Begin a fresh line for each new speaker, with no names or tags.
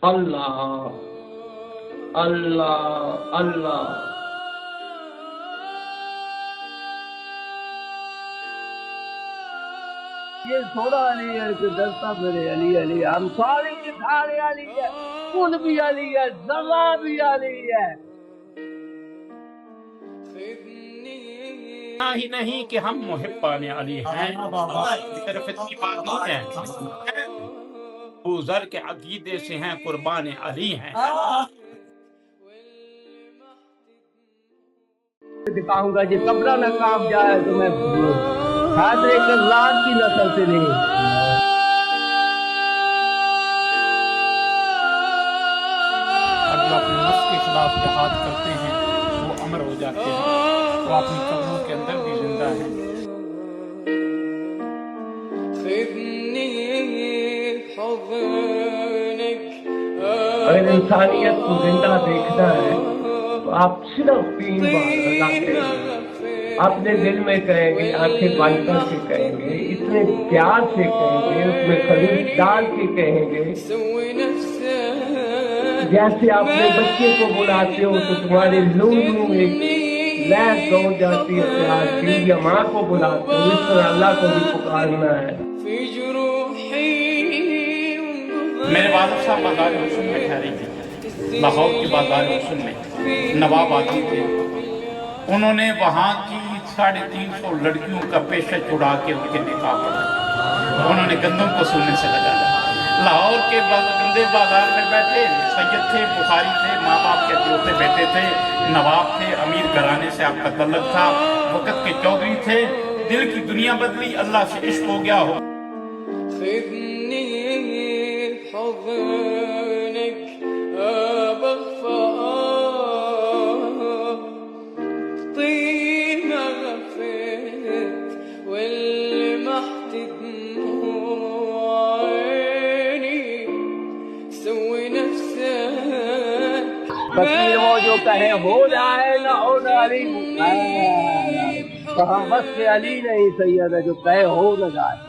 اللہ اللہ اللہ۔
یہ تھوڑا علی ہے کہ ڈرتا میرے علی علی، ہم سارے کے سارے علی ہے، خون بھی علی ہے، زبان بھی علی ہے۔
ہی نہیں کہ ہم محبان علی ہیں، صرف اتنی بات نہیں ہے، ابو ذر کے عقیدے سے ہیں، قربان علی ہیں۔
دکھاؤں گا جی کپڑا نہ کام جائے تو میں حیدر کرزار کی نسل سے نہیں۔
اور جو اپنے نفس کے خلاف جہاد کرتے ہیں وہ امر ہو جاتے ہیں، وہ اپنی قبروں کے اندر بھی زندہ ہیں۔
اگر انسانیت کو زندہ دیکھنا ہے تو آپ صرف 3 بار اللہ کہیں گے، اپنے دل میں کہیں گے، آنکھیں بند کر کے کہیں گے، اتنے پیار سے کہیں گے، اس میں خلوص ڈال کے کہیں گے، جیسے آپ اپنے بچے کو بلاتے ہو تو تمہارے لوں ایک لہر دوڑ جاتی ہے پیار کی، یا ماں کو بلاتے ہو، اس طرح اللہ کو بھی پکارنا ہے۔
میرے والد صاحب بازار حسن میں ٹھہرے تھے، لاہور کے بازار حسن میں نواب آدمی تھے۔ انہوں نے وہاں کی 350 لڑکیوں کا پیشہ چھڑا کے ان کے نکاح پڑھا، انہوں نے گندم کو سونے سے لگایا۔ لاہور کے گندے بازار میں بیٹھے، سید تھے، بخاری تھے، ماں باپ کے اکلوتے بیٹے تھے، نواب تھے، امیر گھرانے سے آپ کا تعلق تھا، وقت کے چودھری تھے، دل کی دنیا بدلی، اللہ سے عشق ہو گیا ہو۔
فقیر وہ جو کہے ہو جائے نہ ہو نہ علی، تو ہم بس علی نہیں سید ہے جو کہے ہو نہ جائے۔